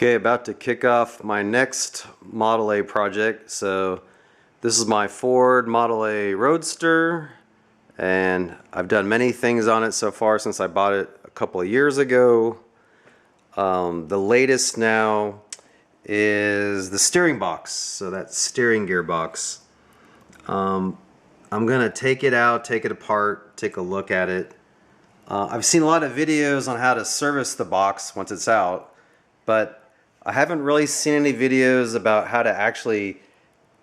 Okay, about to kick off my next Model A project. So this is my Ford Model A Roadster, and I've done many things on it so far since I bought it a couple of years ago. The latest now is the steering box, so that steering gear box. I'm gonna take it out, take it apart, take a look at it. I've seen a lot of videos on how to service the box once it's out, but I haven't really seen any videos about how to actually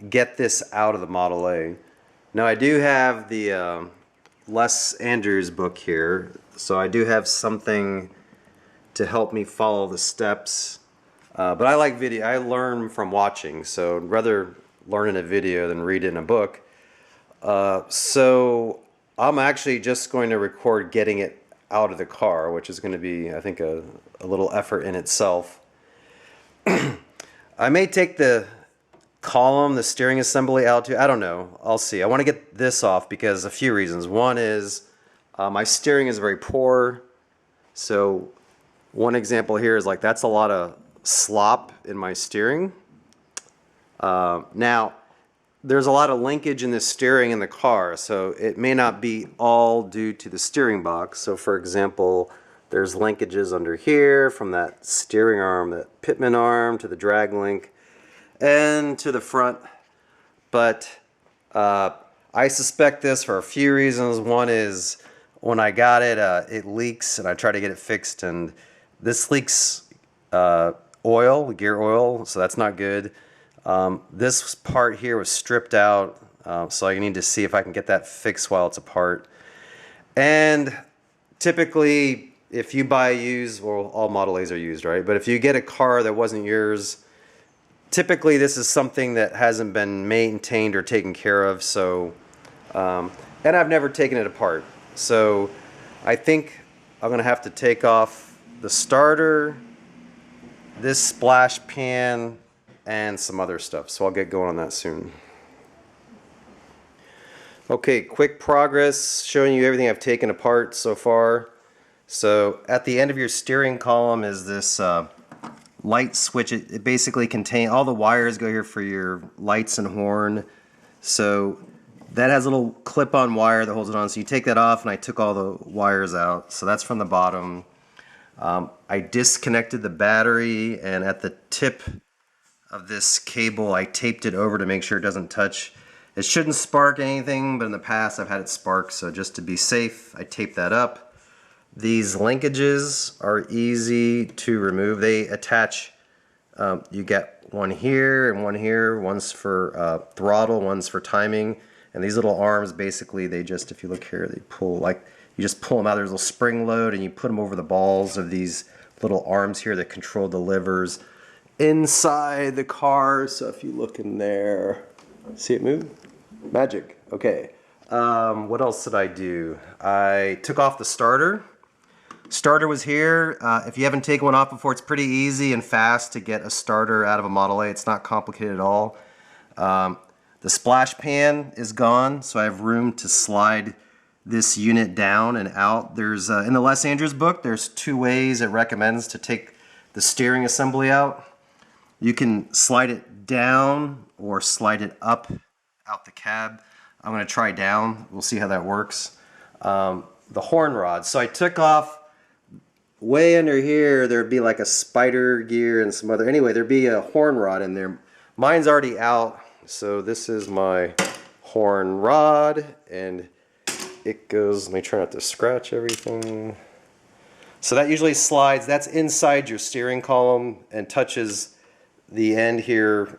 get this out of the Model A. Now I do have the Les Andrews book here, so I do have something to help me follow the steps. But I like video. I learn from watching, so I'd rather learn in a video than read it in a book. So I'm actually just going to record getting it out of the car, which is going to be, I think, a little effort in itself. I may take the column, the steering assembly out too. I don't know. I'll see. I want to get this off because a few reasons. One is my steering is very poor. So one example here is like that's a lot of slop in my steering. Now, there's a lot of linkage in the steering in the car, so it may not be all due to the steering box. So for example, there's linkages under here from that steering arm, that pitman arm, to the drag link and to the front. But I suspect this for a few reasons. One is when I got it, it leaks, and I try to get it fixed, and this leaks oil, gear oil, so that's not good. This part here was stripped out, so I need to see if I can get that fixed while it's apart. And typically, if you buy used, well, all Model A's are used, right? But if you get a car that wasn't yours, typically this is something that hasn't been maintained or taken care of. So, and I've never taken it apart. So I think I'm gonna have to take off the starter, this splash pan, and some other stuff. So I'll get going on that soon. Okay, quick progress showing you everything I've taken apart so far. So at the end of your steering column is this light switch. It basically contains, all the wires go here for your lights and horn. So that has a little clip-on wire that holds it on. So you take that off, and I took all the wires out. So that's from the bottom. I disconnected the battery, and at the tip of this cable I taped it over to make sure it doesn't touch. It shouldn't spark anything, but in the past I've had it spark, so just to be safe I taped that up. These linkages are easy to remove. They attach, you get one here and one here. One's for throttle, one's for timing. And these little arms, basically, they just, if you look here, they pull, like, you just pull them out. There's a little spring load, and you put them over the balls of these little arms here that control the levers inside the car. So if you look in there, see it move? Magic. Okay. What else did I do? I took off the starter. Starter was here. If you haven't taken one off before, it's pretty easy and fast to get a starter out of a Model A. It's not complicated at all. The splash pan is gone, so I have room to slide this unit down and out. There's in the Les Andrews book, there's 2 ways it recommends to take the steering assembly out. You can slide it down or slide it up out the cab. I'm going to try down. We'll see how that works. The horn rod. So I took off way under here. There'd be like a spider gear and some other. Anyway, there'd be a horn rod in there. Mine's already out. So this is my horn rod, and it goes. Let me try not to scratch everything. So that usually slides. That's inside your steering column and touches the end here.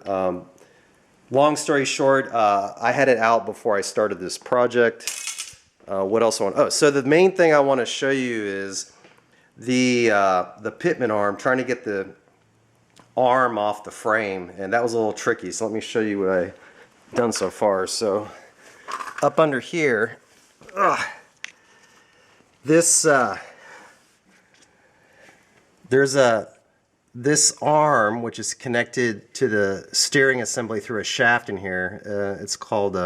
Long story short, I had it out before I started this project. What else I want? Oh, so the main thing I want to show you is the pitman arm, trying to get the arm off the frame, and that was a little tricky. So let me show you what I've done so far. So up under here, this there's this arm, which is connected to the steering assembly through a shaft in here. It's called,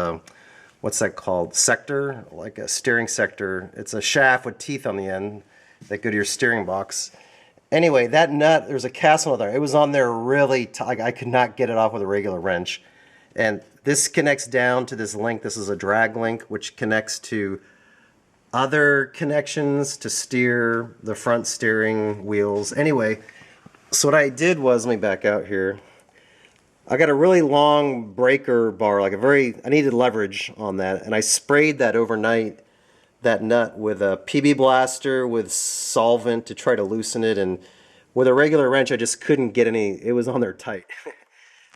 what's that called? Sector, like a steering sector. It's a shaft with teeth on the end that go to your steering box. Anyway, that nut, there's a castle nut there. It was on there really like I could not get it off with a regular wrench. And this connects down to this link. This is a drag link, which connects to other connections to steer the front steering wheels. Anyway, so what I did was, let me back out here. I got a really long breaker bar, like I needed leverage on that, and I sprayed that overnight, that nut, with a PB Blaster with solvent to try to loosen it, and with a regular wrench I just couldn't get any, it was on there tight.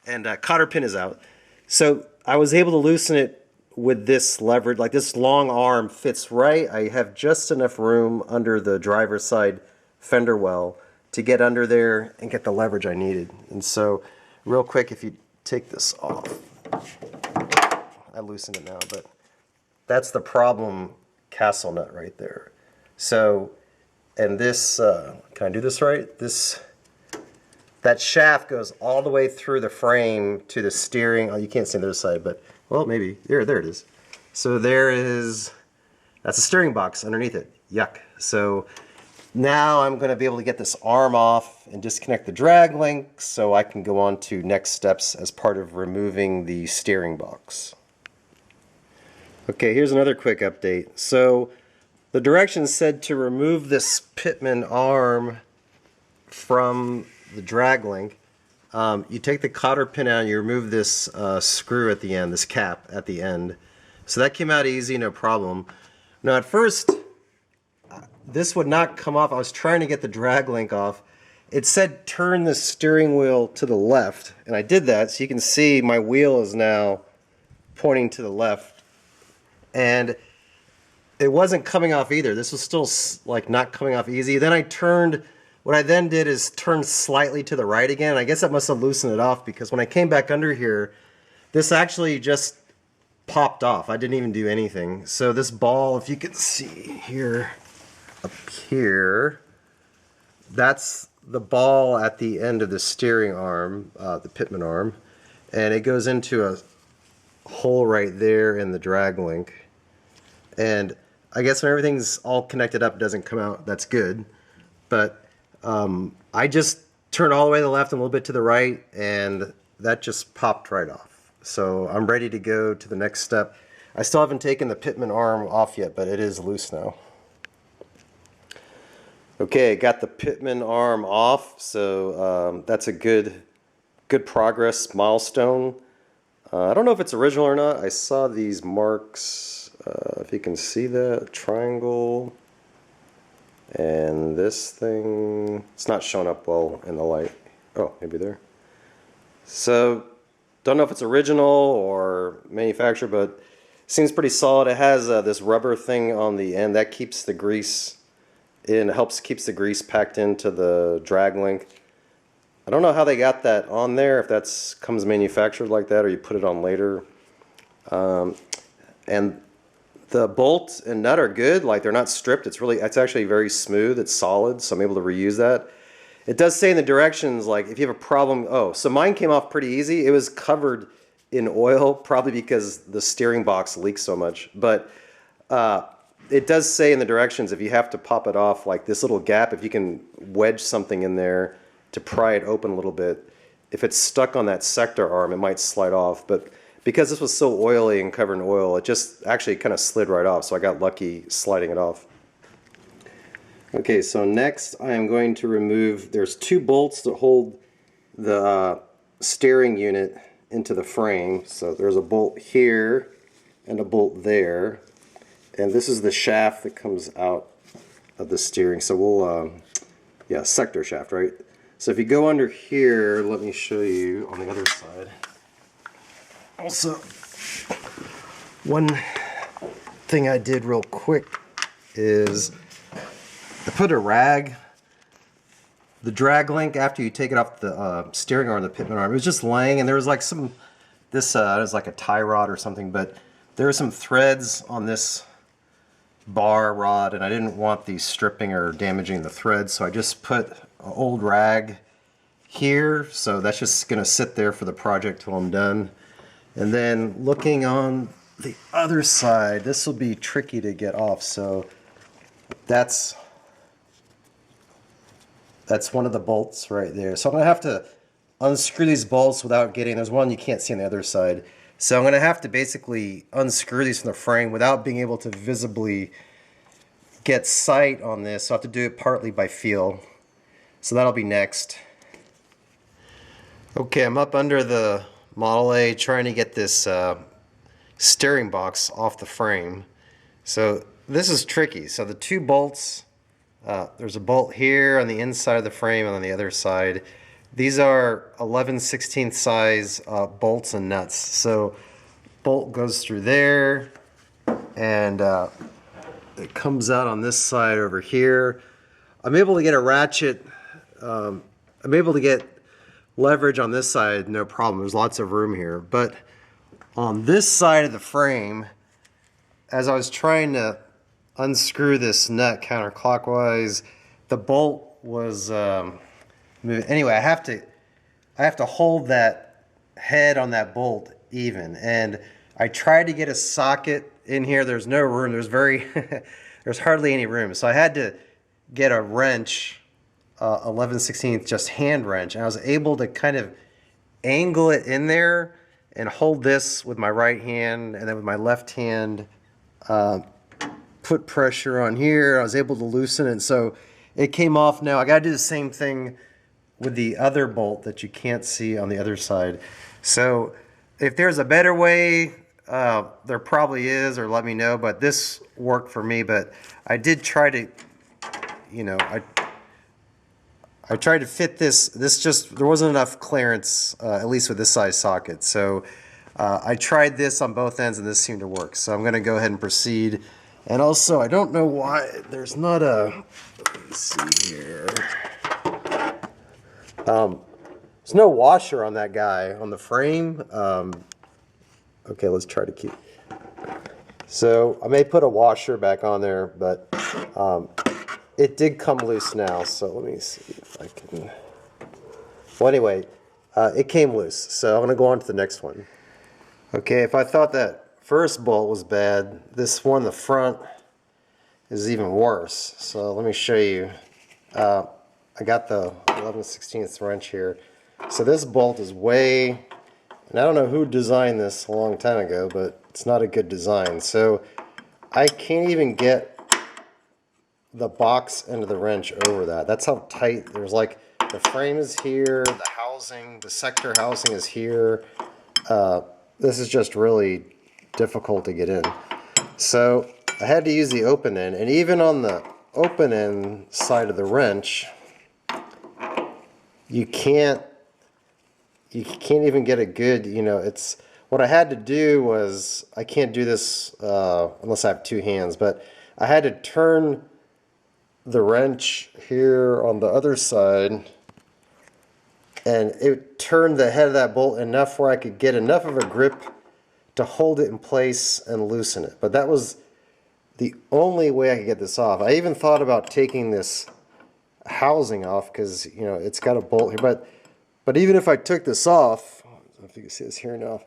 And cotter pin is out. So I was able to loosen it with this leverage, like this long arm fits right. I have just enough room under the driver's side fender well to get under there and get the leverage I needed. And so real quick, if you take this off, I loosened it now, but that's the problem castle nut right there. So, and this, can I do this right? That shaft goes all the way through the frame to the steering. Oh, you can't see the other side, but, well, maybe. There it is. So that's a steering box underneath it. Yuck. So now I'm going to be able to get this arm off and disconnect the drag link so I can go on to next steps as part of removing the steering box. Okay, here's another quick update. So the directions said to remove this Pitman arm from the drag link. You take the cotter pin out and you remove this screw at the end, this cap at the end. So that came out easy, no problem. Now at first, this would not come off. I was trying to get the drag link off. It said turn the steering wheel to the left, and I did that, so you can see my wheel is now pointing to the left. And it wasn't coming off either. This was still like not coming off easy. Then what I then did is turn slightly to the right again. I guess that must have loosened it off, because when I came back under here, this actually just popped off. I didn't even do anything. So this ball, if you can see here, up here, that's the ball at the end of the steering arm, the Pitman arm, and it goes into a hole right there in the drag link. And I guess when everything's all connected up, it doesn't come out. That's good. But I just turned all the way to the left and a little bit to the right, and that just popped right off. So I'm ready to go to the next step. I still haven't taken the Pitman arm off yet, but it is loose now. Okay, got the Pitman arm off, so that's a good progress milestone. I don't know if it's original or not. I saw these marks, if you can see that, triangle, and this thing, it's not showing up well in the light. Oh, maybe there. So, don't know if it's original or manufactured, but it seems pretty solid. It has this rubber thing on the end that keeps the grease in, keeps the grease packed into the drag link. I don't know how they got that on there, if that's comes manufactured like that or you put it on later. And the bolt and nut are good, like they're not stripped. It's actually very smooth, it's solid, so I'm able to reuse that. It does say in the directions, like if you have a problem, so mine came off pretty easy. It was covered in oil, probably because the steering box leaks so much. But it does say in the directions, if you have to pop it off, like this little gap, if you can wedge something in there to pry it open a little bit, if it's stuck on that sector arm, it might slide off. But because this was so oily and covered in oil, it just actually kind of slid right off, so I got lucky sliding it off. Okay, so next I am going to remove, there's two bolts that hold the steering unit into the frame. So there's a bolt here and a bolt there. And this is the shaft that comes out of the steering. So we'll, yeah, sector shaft, right? So if you go under here, let me show you on the other side. Also, one thing I did real quick is I put a rag, the drag link, after you take it off the steering arm, the Pitman arm, it was just laying, and there was like it was like a tie rod or something, but there were some threads on this bar rod, and I didn't want these stripping or damaging the threads, so I just put an old rag here, so that's just going to sit there for the project till I'm done. And then looking on the other side, this will be tricky to get off, so that's That's one of the bolts right there. So I'm going to have to unscrew these bolts without getting, there's one you can't see on the other side. So I'm going to have to basically unscrew these from the frame without being able to visibly get sight on this. So I have to do it partly by feel. So that'll be next. Okay, I'm up under the Model A trying to get this steering box off the frame. So this is tricky. So the two bolts, there's a bolt here on the inside of the frame and on the other side. These are 11/16 size bolts and nuts. So bolt goes through there and it comes out on this side over here. I'm able to get a ratchet, I'm able to get leverage on this side, no problem. There's lots of room here. But on this side of the frame, as I was trying to unscrew this nut counterclockwise, the bolt was moving. Anyway, I have to hold that head on that bolt even. And I tried to get a socket in here. There's no room. There's hardly any room. So I had to get a wrench, 11/16 just hand wrench, and I was able to kind of angle it in there and hold this with my right hand, and then with my left hand put pressure on here. I was able to loosen it, so it came off. Now I got to do the same thing with the other bolt that you can't see on the other side. So if there's a better way, there probably is, or let me know, but this worked for me. But I did try to, I tried to fit this just, there wasn't enough clearance, at least with this size socket. So I tried this on both ends and this seemed to work. So I'm gonna go ahead and proceed. And also, I don't know why there's not a, let me see here. There's no washer on that guy, on the frame. Okay, let's try to keep. So I may put a washer back on there, but it did come loose now. So let me see if I can. Well, anyway, it came loose. So I'm gonna go on to the next one. Okay, if I thought that first bolt was bad, this one in the front is even worse. So let me show you. I got the 11/16 wrench here. So this bolt is way, and I don't know who designed this a long time ago, but it's not a good design. So I can't even get the box end of the wrench over that. That's how tight. There's like, the frame is here, the housing, the sector housing is here. This is just really difficult to get in. So I had to use the open end, and even on the open end side of the wrench, you can't even get a good, it's, what I had to do was, I can't do this unless I have two hands, but I had to turn the wrench here on the other side, and it turned the head of that bolt enough where I could get enough of a grip to hold it in place and loosen it. But that was the only way I could get this off. I even thought about taking this housing off because it's got a bolt here, but even if I took this off, I don't know if you can see this here now,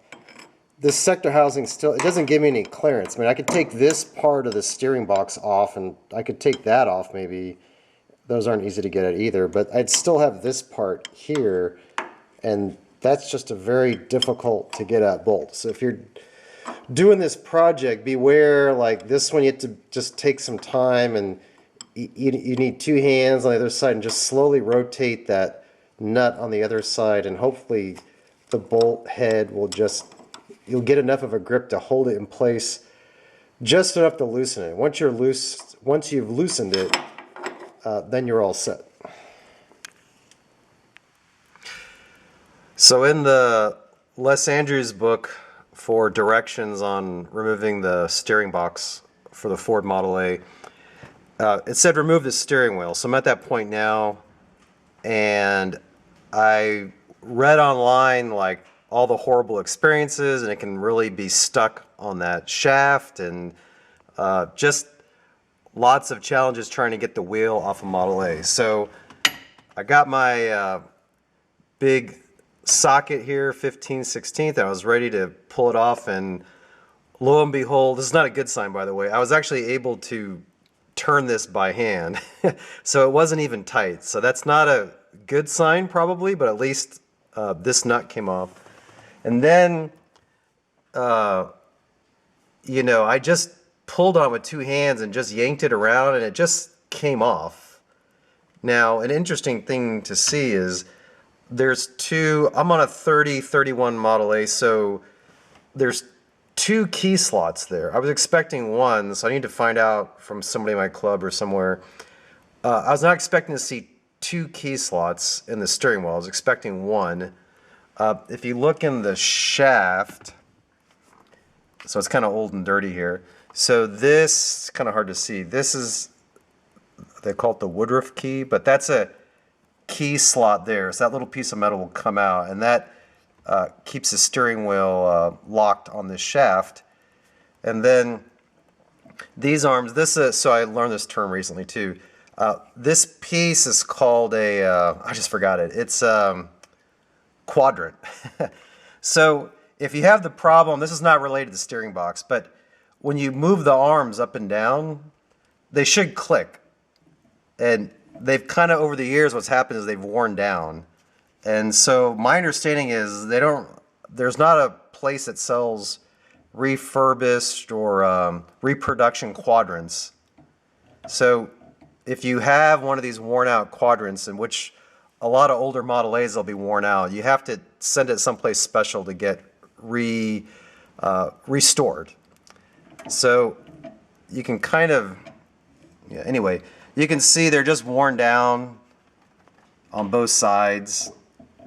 this sector housing still, it doesn't give me any clearance. I mean, I could take this part of the steering box off, and I could take that off maybe. Those aren't easy to get at either, but I'd still have this part here, and that's just a very difficult to get at bolt. So if you're doing this project, beware, like this one you have to just take some time, and you need two hands on the other side and just slowly rotate that nut on the other side, and hopefully the bolt head will just, you'll get enough of a grip to hold it in place, just enough to loosen it. Once you've loosened it, then you're all set. So in the Les Andrews book for directions on removing the steering box for the Ford Model A, it said remove the steering wheel. So I'm at that point now, and I read online like all the horrible experiences, and it can really be stuck on that shaft, and just lots of challenges trying to get the wheel off a Model A. So I got my big socket here, 15/16. I was ready to pull it off, and lo and behold, this is not a good sign, by the way. I was actually able to turn this by hand. So it wasn't even tight. So that's not a good sign probably, but at least this nut came off. And then, you know, I just pulled on it with two hands and just yanked it around and it just came off. Now, an interesting thing to see is there's two, I'm on a 3031 Model A, so there's two key slots there. I was expecting one, so I need to find out from somebody in my club or somewhere. I was not expecting to see two key slots in the steering wheel. I was expecting one. If you look in the shaft, so it's kind of old and dirty here. So this, kind of hard to see. This is, they call it the Woodruff key, but that's a key slot there. So that little piece of metal will come out, and that keeps the steering wheel locked on this shaft. And then these arms, this is, so I learned this term recently too. This piece is called a, I just forgot it. It's quadrant. So if you have the problem, this is not related to the steering box, but when you move the arms up and down, they should click. And they've kind of, over the years, what's happened is they've worn down. And so my understanding is there's not a place that sells refurbished or reproduction quadrants. So if you have one of these worn out quadrants, in which a lot of older Model A's will be worn out, you have to send it someplace special to get restored. So you can kind of, yeah, anyway, you can see they're just worn down on both sides.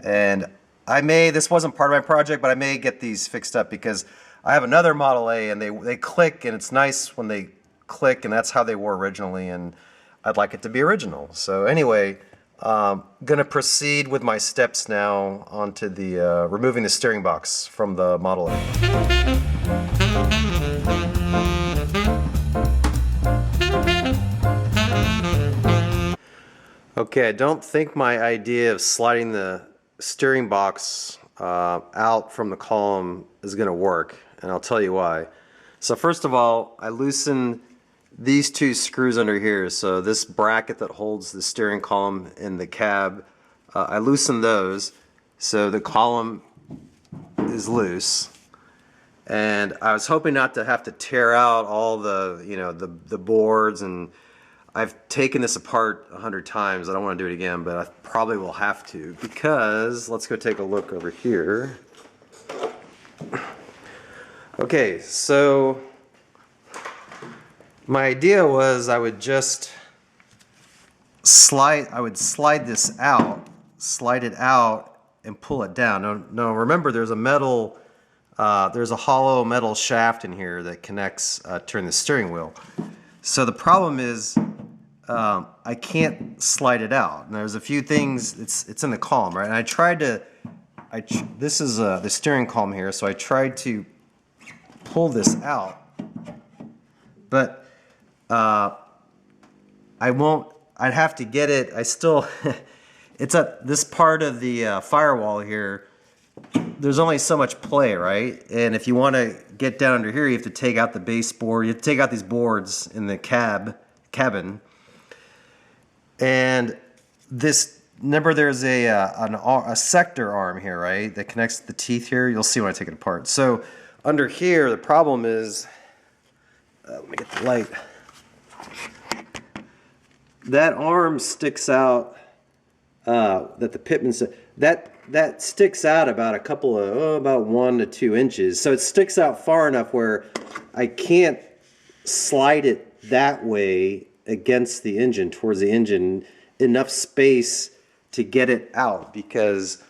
And this wasn't part of my project, but I may get these fixed up because I have another Model A and they click, and it's nice when they click, and that's how they were originally, and I'd like it to be original. So anyway, gonna proceed with my steps now onto the removing the steering box from the Model A. Okay, I don't think my idea of sliding the steering box out from the column is going to work, and I'll tell you why. So first of all, I loosened these two screws under here. So this bracket that holds the steering column in the cab, I loosened those so the column is loose. And I was hoping not to have to tear out all the, you know, the boards, and I've taken this apart 100 times. I don't want to do it again, but I probably will have to, because let's go take a look over here. Okay, so my idea was I would just slide this out, slide it out, and pull it down. Now remember, there's a hollow metal shaft in here that connects turn the steering wheel. So the problem is I can't slide it out. And there's a few things. It's in the column, right? And I tried to. This is the steering column here, so I tried to pull this out, but I won't. I'd have to get it. I still. It's at this part of the firewall here. There's only so much play, right? And if you want to get down under here, you have to take out the baseboard. You have to take out these boards in the cabin. And this, remember, there's a sector arm here, right, that connects the teeth here. You'll see when I take it apart. So under here, the problem is, let me get the light. That arm sticks out. That the pitman that sticks out about about 1 to 2 inches. So it sticks out far enough where I can't slide it that way against the engine, towards the engine, enough space to get it out, because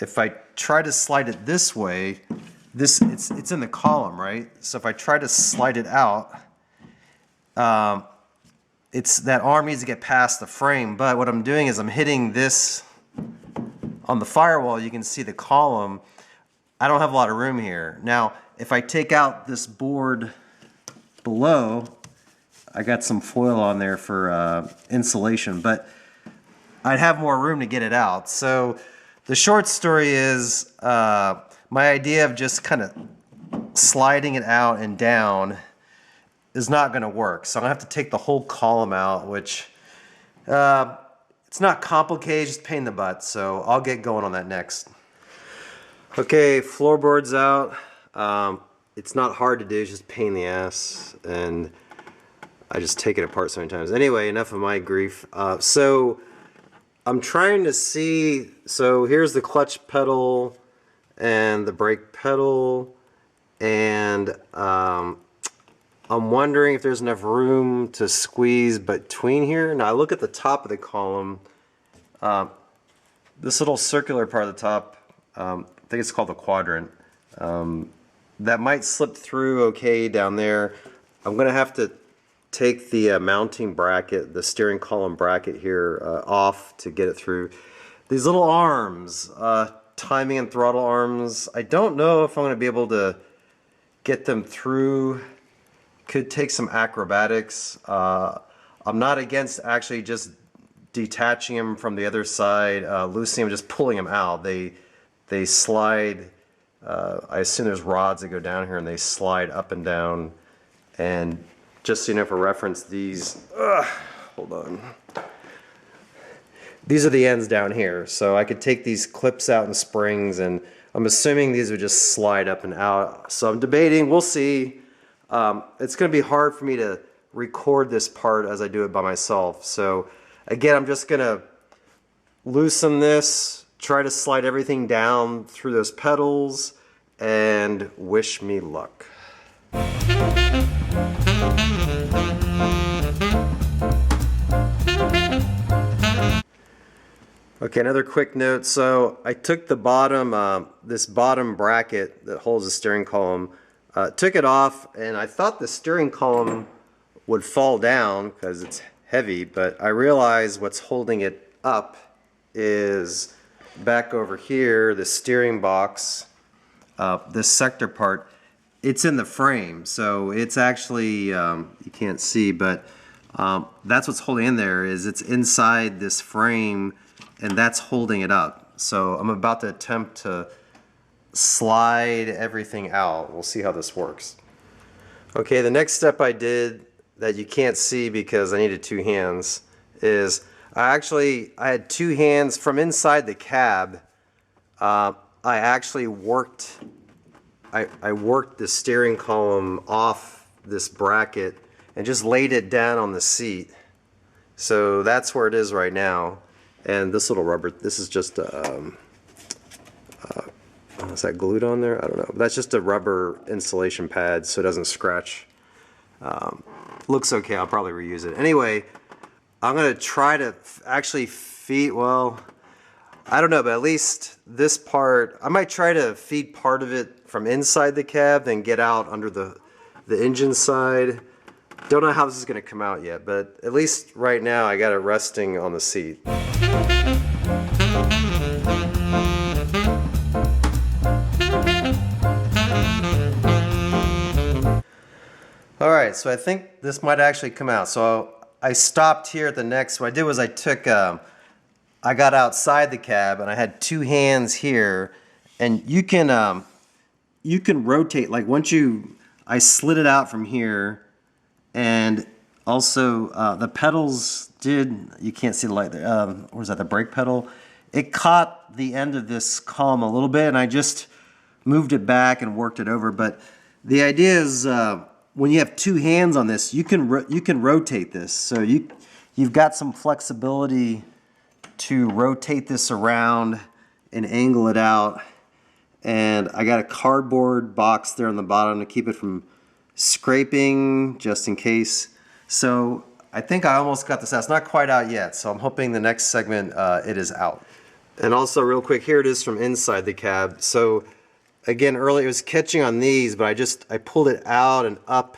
if I try to slide it this way, it's in the column, right? So if I try to slide it out, it's that arm needs to get past the frame. But what I'm doing is I'm hitting this on the firewall. You can see the column. I don't have a lot of room here. Now, if I take out this board below, I got some foil on there for insulation, but I'd have more room to get it out. So the short story is my idea of just kind of sliding it out and down is not going to work. So I'm going to have to take the whole column out, which it's not complicated, just a pain in the butt. So I'll get going on that next. Okay, floorboards out. It's not hard to do, it's just a pain in the ass. And I just take it apart so many times. Anyway, enough of my grief. So I'm trying to see, so here's the clutch pedal and the brake pedal, and I'm wondering if there's enough room to squeeze between here. Now I look at the top of the column, this little circular part of the top, I think it's called the quadrant, that might slip through okay down there. I'm gonna have to take the mounting bracket, the steering column bracket here off to get it through. These little arms, timing and throttle arms, I don't know if I'm going to be able to get them through. Could take some acrobatics. I'm not against actually just detaching them from the other side, loosening them, just pulling them out. They slide, I assume there's rods that go down here and they slide up and down. And just so you know, for reference, these, hold on. These are the ends down here. So I could take these clips out and springs, and I'm assuming these would just slide up and out. So I'm debating, we'll see. It's gonna be hard for me to record this part as I do it by myself. So again, I'm just gonna loosen this, try to slide everything down through those pedals, and wish me luck. Okay, another quick note. So I took the bottom, this bottom bracket that holds the steering column, took it off, and I thought the steering column would fall down because it's heavy, but I realized what's holding it up is back over here, the steering box, this sector part. It's in the frame, so it's actually, you can't see, but that's what's holding in there, is it's inside this frame, and that's holding it up. So I'm about to attempt to slide everything out. We'll see how this works. Okay, the next step I did that you can't see because I needed two hands is I had two hands from inside the cab. I actually worked I worked the steering column off this bracket and just laid it down on the seat. So that's where it is right now. And this little rubber, this is just, is that glued on there? I don't know. That's just a rubber insulation pad so it doesn't scratch. Looks okay, I'll probably reuse it. Anyway, I'm gonna try to actually feed, well, I don't know, but at least this part, I might try to feed part of it from inside the cab, then get out under the engine side. Don't know how this is gonna come out yet, but at least right now I got it resting on the seat. Alright, so I think this might actually come out. So I stopped here at the next, what I did was I took, I got outside the cab and I had two hands here, and you can rotate, like I slid it out from here, and also the pedals you can't see the light there, or is that the brake pedal? It caught the end of this column a little bit, and I just moved it back and worked it over. But the idea is when you have two hands on this, you can rotate this. So you've got some flexibility to rotate this around and angle it out. And I got a cardboard box there on the bottom to keep it from scraping, just in case. So I think I almost got this out. It's not quite out yet, so I'm hoping the next segment it is out. And also real quick, here it is from inside the cab. So again, earlier it was catching on these, but I pulled it out and up.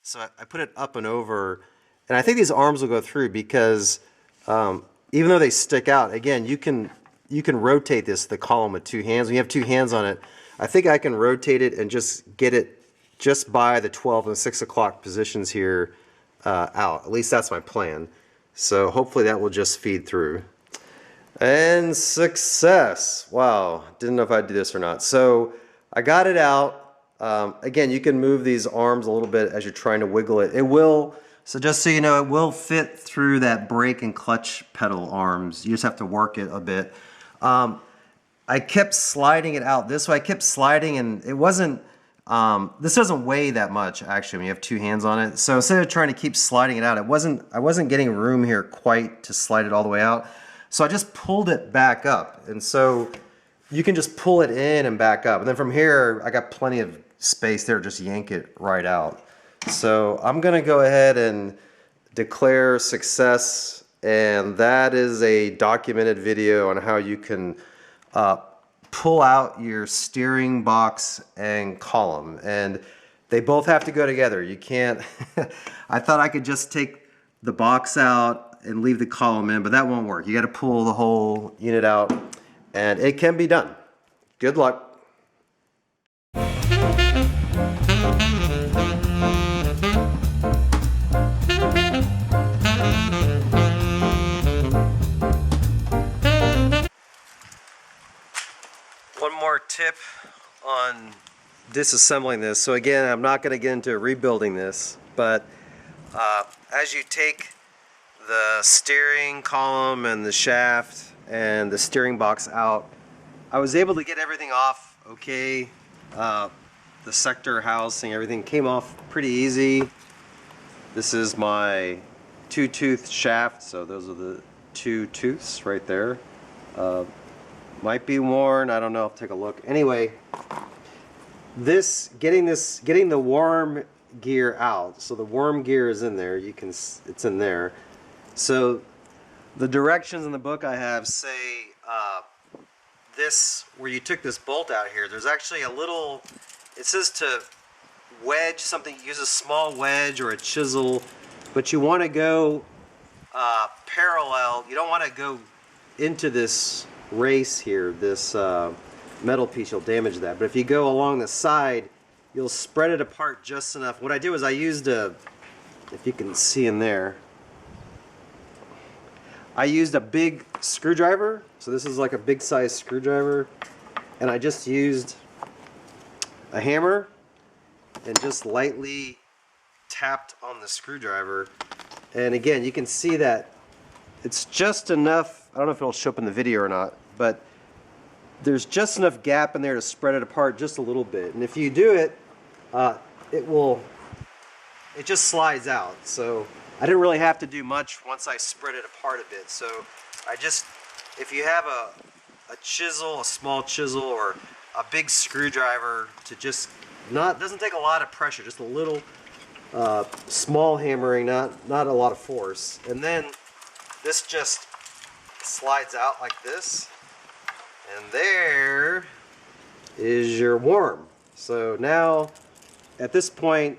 So I put it up and over, and I think these arms will go through because even though they stick out, again, you can rotate the column with two hands. When you have two hands on it, I think I can rotate it and just get it just by the 12 and 6 o'clock positions here out. At least that's my plan. So hopefully that will just feed through. And success. Wow, didn't know if I'd do this or not. So I got it out. Again, you can move these arms a little bit as you're trying to wiggle it. It will, so just so you know, it will fit through that brake and clutch pedal arms. You just have to work it a bit. I kept sliding it out this way. I kept sliding, and it wasn't, this doesn't weigh that much actually when you have two hands on it. So instead of trying to keep sliding it out, I wasn't getting room here quite to slide it all the way out. So I just pulled it back up. And so you can just pull it in and back up. And then from here, I got plenty of space there, just yank it right out. So I'm gonna go ahead and declare success, and that is a documented video on how you can pull out your steering box and column, and they both have to go together. You can't, I thought I could just take the box out and leave the column in, but that won't work. You gotta pull the whole unit out, and it can be done. Good luck. One more tip on disassembling this. So again, I'm not going to get into rebuilding this, but as you take the steering column and the shaft and the steering box out, I was able to get everything off okay. The sector housing, everything came off pretty easy. This is my two-tooth shaft, so those are the two tooths right there. Might be worn, I don't know, I'll take a look. Anyway, getting the worm gear out, so the worm gear is in there, it's in there. So the directions in the book I have say this, where you took this bolt out here, there's actually a little, it says to wedge something, use a small wedge or a chisel, but you want to go parallel, you don't want to go into this race here, this metal piece, you'll damage that. But if you go along the side, you'll spread it apart just enough. What I did was I used if you can see in there, I used a big screwdriver. So this is like a big size screwdriver, and I just used a hammer and just lightly tapped on the screwdriver. And again, you can see that it's just enough, I don't know if it'll show up in the video or not, but there's just enough gap in there to spread it apart just a little bit. And if you do it, it just slides out. So I didn't really have to do much once I spread it apart a bit. So if you have a chisel, a small chisel, or a big screwdriver, to just doesn't take a lot of pressure, just a little small hammering, not a lot of force. And then this just slides out like this, and there is your worm. So now at this point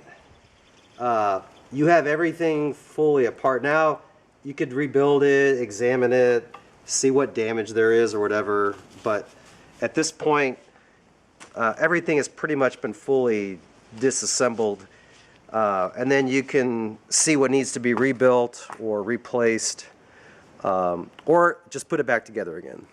you have everything fully apart. Now you could rebuild it, examine it, see what damage there is or whatever, but at this point everything has pretty much been fully disassembled, and then you can see what needs to be rebuilt or replaced, or just put it back together again.